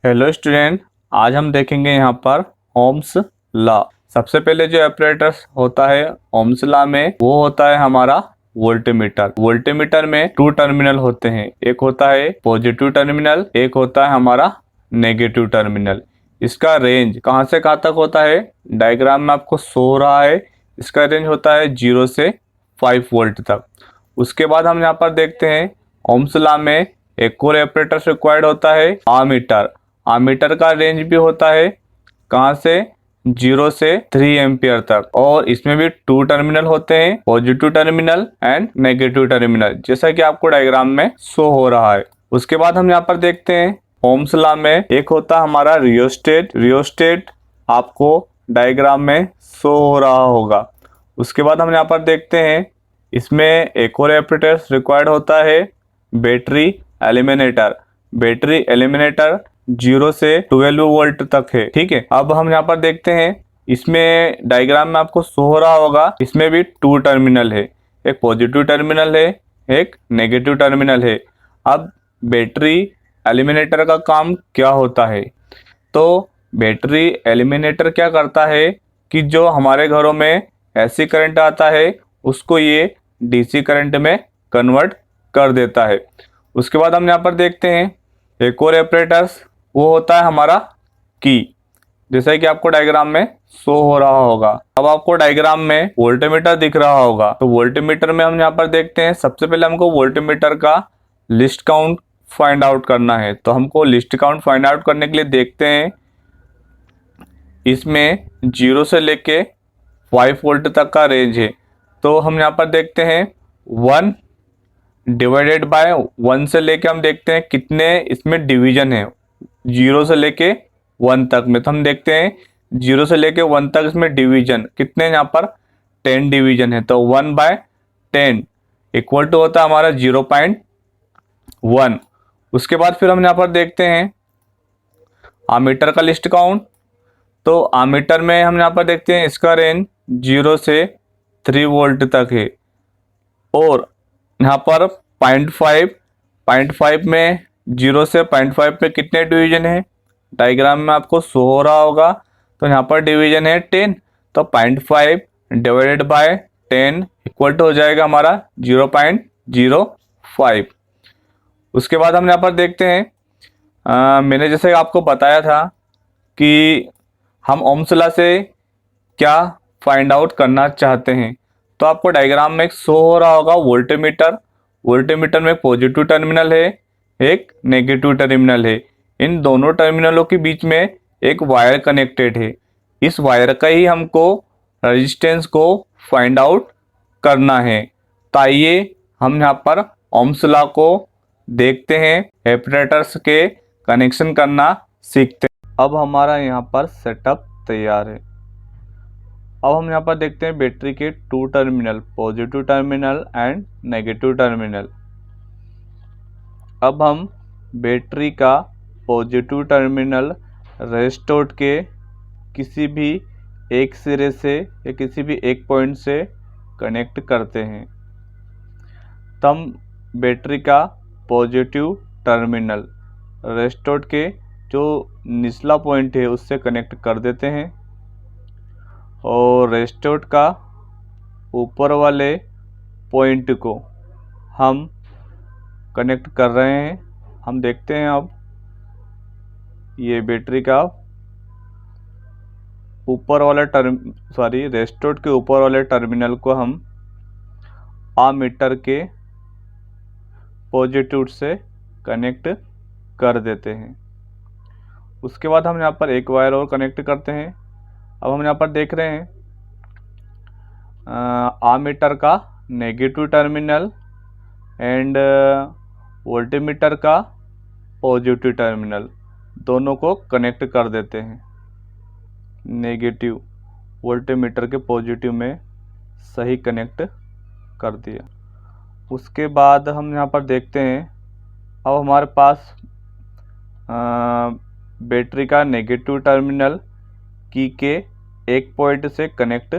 Hello student, आज हम देखेंगे यहाँ पर ओम्स लॉ। सबसे पहले जो ऑपरेटर्स होता है ओम्स लॉ में वो होता है हमारा वोल्टमीटर। वोल्टमीटर में 2 टर्मिनल होते हैं, एक होता है पॉजिटिव टर्मिनल, एक होता है हमारा नेगेटिव टर्मिनल। इसका रेंज कहाँ से कहाँ तक होता है डायग्राम में आपको शो हो रहा है। इसका रेंज होता है 0 से 5 वोल्ट तक। उसके बाद हम यहाँ पर देखते हैं ओम्स लॉ में एक और ऑपरेटर रिक्वायर्ड होता है आमीटर। आमीटर का रेंज भी होता है कहाँ से 0 से 3 एम्पियर तक, और इसमें भी 2 टर्मिनल होते हैं, positive terminal and negative terminal, जैसा कि आपको डायग्राम में शो हो रहा है। उसके बाद हम यहाँ पर देखते हैं ओम्स लॉ में एक होता है हमारा रियोस्टेट। रियोस्टेट आपको डायग्राम में शो हो रहा होगा। उसके बाद हम यहाँ पर देखते हैं इसमें एक और ऑपरेटर रिक्वायर्ड होता है बैटरी एलिमिनेटर। बैटरी एलिमिनेटर 0 से 12 वोल्ट तक है, ठीक है। अब हम यहाँ पर देखते हैं इसमें डायग्राम में आपको शो हो रहा होगा, इसमें भी 2 टर्मिनल है, एक पॉजिटिव टर्मिनल है, एक नेगेटिव टर्मिनल है। अब बैटरी एलिमिनेटर का काम क्या होता है, तो बैटरी एलिमिनेटर क्या करता है कि जो हमारे घरों में एसी करंट आता है उसको ये डीसी करंट में कन्वर्ट कर देता है। उसके बाद हम यहाँ पर देखते हैं एक और ऑपरेटर्स, वो होता है हमारा की, जैसा कि आपको डायग्राम में शो हो रहा होगा। अब आपको डायग्राम में वोल्टमीटर दिख रहा होगा, तो वोल्टमीटर में हम यहाँ पर देखते हैं सबसे पहले हमको वोल्टमीटर का लिस्ट काउंट फाइंड आउट करना है। तो हमको लिस्ट काउंट फाइंड आउट करने के लिए देखते हैं इसमें 0 से लेके 5 वोल्ट तक का रेंज है। तो हम यहाँ पर देखते हैं 1 डिवाइडेड बाय 1 से लेके हम देखते हैं कितने इसमें डिवीजन है 0 से लेके 1 तक में। तो हम देखते हैं 0 से लेके 1 तक इसमें डिवीजन कितने, यहाँ पर 10 डिवीजन है। तो 1/10 इक्वल टू होता है हमारा 0.1। उसके बाद फिर हम यहाँ पर देखते हैं आमीटर का लिस्ट काउंट। तो आमीटर में हम यहाँ पर देखते हैं इसका रेंज 0 से 3 वोल्ट तक है, और यहाँ पर 0.5 में 0 से 0.5 में कितने डिवीजन है डायग्राम में आपको शो हो रहा होगा। तो यहाँ पर डिवीजन है 10, तो 0.5 डिवाइडेड बाय 10 इक्वल टू हो जाएगा हमारा 0.05। उसके बाद हम यहाँ पर देखते हैं मैंने जैसे आपको बताया था कि हम ओम्स लॉ से क्या फाइंड आउट करना चाहते हैं। तो आपको डायग्राम में एक शो हो रहा होगा वोल्टमीटर। वोल्टमीटर में पॉजिटिव टर्मिनल है, एक नेगेटिव टर्मिनल है। इन दोनों टर्मिनलों के बीच में एक वायर कनेक्टेड है। इस वायर का ही हमको रेजिस्टेंस को फाइंड आउट करना है। तो आइए हम यहाँ पर ओम्स लॉ को देखते हैं, ऑपरेटर्स के कनेक्शन करना सीखते हैं। अब हमारा यहाँ पर सेटअप तैयार है। अब हम यहाँ पर देखते हैं बैटरी के 2 terminal, positive terminal and negative terminal. अब हम बैटरी का पॉजिटिव टर्मिनल रेजिस्टर के किसी भी एक सिरे से या किसी भी एक पॉइंट से कनेक्ट करते हैं। तब बैटरी का पॉजिटिव टर्मिनल रेजिस्टर के जो निचला पॉइंट है उससे कनेक्ट कर देते हैं, और रेजिस्टर का ऊपर वाले पॉइंट को हम कनेक्ट कर रहे हैं। हम देखते हैं अब ये बैटरी का ऊपर वाला रेजिस्टर के ऊपर वाले टर्मिनल को हम आमीटर के पॉजिटिव से कनेक्ट कर देते हैं। उसके बाद हम यहाँ पर एक वायर और कनेक्ट करते हैं। अब हम यहाँ पर देख रहे हैं आमीटर का नेगेटिव टर्मिनल एंड वोल्टमीटर का पॉजिटिव टर्मिनल दोनों को कनेक्ट कर देते हैं। नेगेटिव वोल्टमीटर के पॉजिटिव में सही कनेक्ट कर दिया। उसके बाद हम यहाँ पर देखते हैं अब हमारे पास बैटरी का नेगेटिव टर्मिनल की के एक पॉइंट से कनेक्ट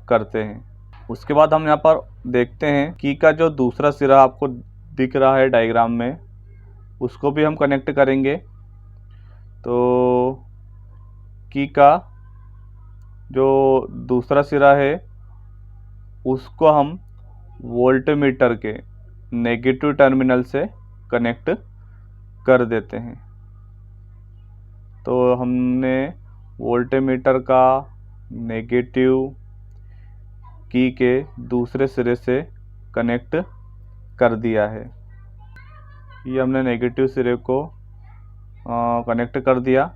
करते हैं। उसके बाद हम यहाँ पर देखते हैं की का जो दूसरा सिरा आपको दिख रहा है डायग्राम में, उसको भी हम कनेक्ट करेंगे। तो की का जो दूसरा सिरा है उसको हम वोल्टमीटर के नेगेटिव टर्मिनल से कनेक्ट कर देते हैं। तो हमने वोल्टमीटर का नेगेटिव की के दूसरे सिरे से कनेक्ट कर दिया है। ये हमने नेगेटिव सिरे को कनेक्ट कर दिया।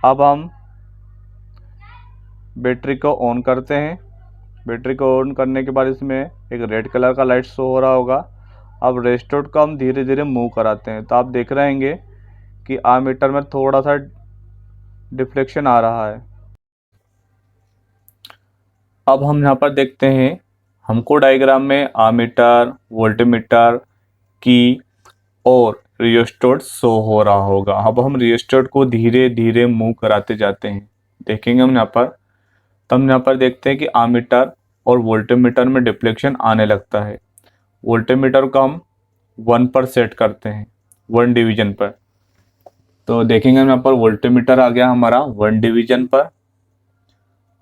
अब हम बैटरी को ऑन करते हैं। बैटरी को ऑन करने के बाद इसमें एक रेड कलर का लाइट शो हो रहा होगा। अब रेस्टोर को हम धीरे धीरे मूव कराते हैं, तो आप देख रहेंगे कि आमीटर में थोड़ा सा डिफ्लेक्शन आ रहा है। अब हम यहाँ पर देखते हैं, हमको डायग्राम में आमीटर, वोल्टमीटर, की और रियोस्टेट शो हो रहा होगा। अब हम रियोस्टेट को धीरे धीरे मूव कराते जाते हैं, देखेंगे हम यहाँ पर। तब यहाँ पर देखते हैं कि आमीटर और वोल्टमीटर में डिफ्लेक्शन आने लगता है। वोल्टमीटर को हम 1 पर सेट करते हैं, 1 डिवीजन पर। तो देखेंगे हम यहाँ पर वोल्टमीटर आ गया हमारा 1 डिवीजन पर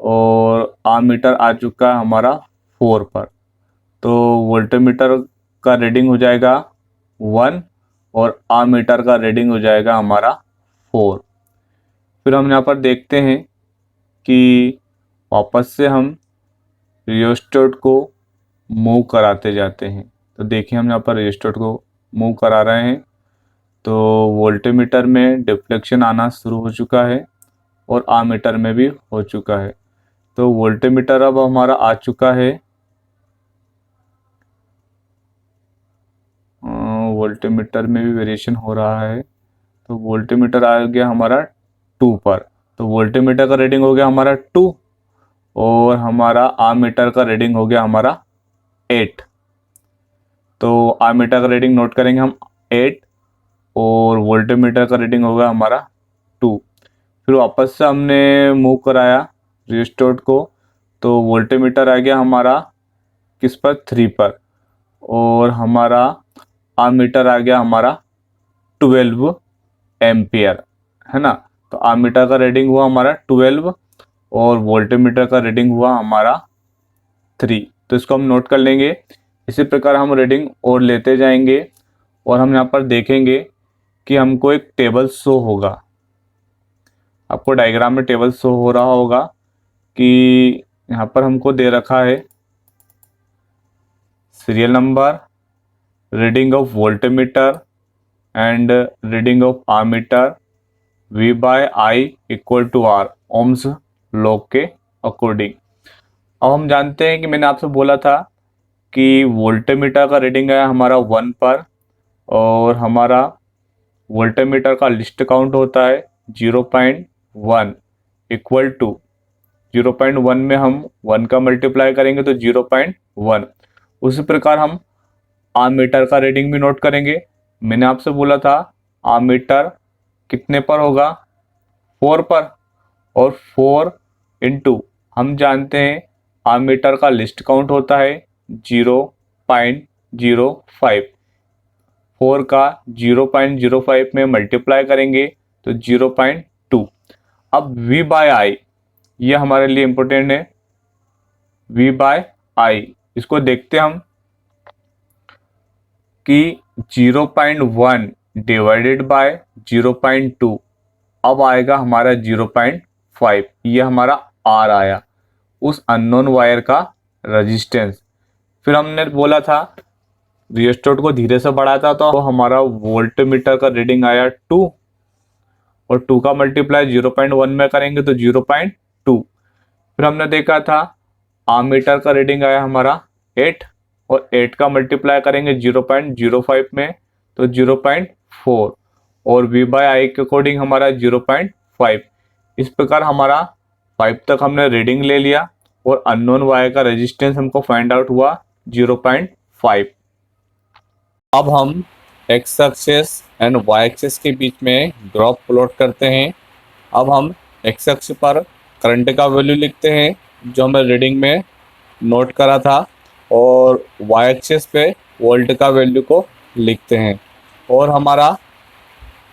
और आमीटर आ चुका है हमारा 4 पर। तो वोल्टमीटर का रीडिंग हो जाएगा 1 और आमीटर का रीडिंग हो जाएगा हमारा 4। फिर हम यहाँ पर देखते हैं कि वापस से हम रियोस्टेट को मूव कराते जाते हैं। तो देखिए हम यहाँ पर रियोस्टेट को मूव करा रहे हैं, तो वोल्टमीटर में डिफ्लेक्शन आना शुरू हो चुका है और आमीटर में भी हो चुका है। तो वोल्टमीटर अब हमारा आ चुका है, वोल्टमीटर में भी वेरिएशन हो रहा है। तो वोल्टमीटर आ गया हमारा 2 पर। तो वोल्टमीटर का रीडिंग हो गया हमारा 2 और हमारा आमीटर का रीडिंग हो गया हमारा 8। तो आमीटर का रीडिंग नोट करेंगे हम 8 और वोल्टमीटर का रीडिंग होगा हमारा 2। फिर वापस से हमने मूव कराया रियोस्टेट को, तो वोल्टमीटर आ गया हमारा किस पर, 3 पर और हमारा आमीटर आ गया हमारा 12 एम्पियर, है ना। तो आमीटर का रीडिंग हुआ हमारा 12 और वोल्टमीटर का रीडिंग हुआ हमारा 3। तो इसको हम नोट कर लेंगे। इसी प्रकार हम रीडिंग और लेते जाएंगे और हम यहाँ पर देखेंगे कि हमको एक टेबल शो होगा। आपको डायग्राम में टेबल शो हो रहा होगा कि यहाँ पर हमको दे रखा है serial number, reading of voltmeter and reading of ammeter, V/I equal to R, Ohm's law के अकॉर्डिंग। अब हम जानते हैं कि मैंने आपसे बोला था कि वोल्टमीटर का रीडिंग है हमारा 1 पर और हमारा वोल्टमीटर का लिस्ट काउंट होता है 0.1 इक्वल टू 0.1 में हम 1 का मल्टीप्लाई करेंगे तो 0.1। उसी प्रकार हम आमीटर का रीडिंग भी नोट करेंगे। मैंने आपसे बोला था आमीटर कितने पर होगा, 4 पर, और 4 इंटू हम जानते हैं आमीटर का लिस्ट काउंट होता है 0.05। 4 का 0.05 में मल्टीप्लाई करेंगे तो 0.2। अब V/I ये हमारे लिए इम्पोर्टेंट है। V/I इसको देखते हम कि 0.1 डिवाइडेड बाय 0.2 अब आएगा हमारा 0.5। ये हमारा R आया, उस अननोन वायर का रेजिस्टेंस। फिर हमने बोला था रियोस्टेट को धीरे से बढ़ाता तो हमारा वोल्टमीटर का रीडिंग आया 2 और 2 का मल्टीप्लाई 0.1 में करेंगे तो 0.2। फिर हमने देखा था आमीटर का रीडिंग आया हमारा 8 और 8 का मल्टीप्लाई करेंगे 0.05 में तो 0.4 और V/I के अकॉर्डिंग हमारा 0.5। इस प्रकार हमारा 5 तक हमने रीडिंग ले लिया और अननोन वायर का रेजिस्टेंस हमको फाइंड आउट हुआ 0.5। अब हम X axis and Y axis के बीच में ग्राफ प्लॉट करते हैं। अब हम एक्स एक्सिस पर करंट का वैल्यू लिखते हैं जो हमें रीडिंग में नोट करा था और वाई एक्सिस पे वोल्ट का वैल्यू को लिखते हैं। और हमारा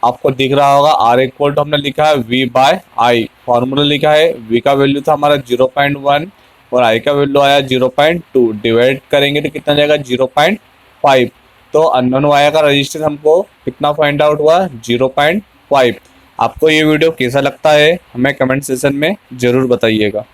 आपको दिख रहा होगा R इक्वल टू हमने लिखा है V बाय I, फॉर्मूला लिखा है V का वैल्यू था हमारा 0.1 और I का वैल्यू आया 0.2, डिवाइड करेंगे तो कितना जाएगा 0.5। तो अननोन वायर का रजिस्टेंस हमको कितना फाइंड आउट हुआ 0.5। आपको ये वीडियो कैसा लगता है हमें कमेंट सेक्शन में जरूर बताइएगा।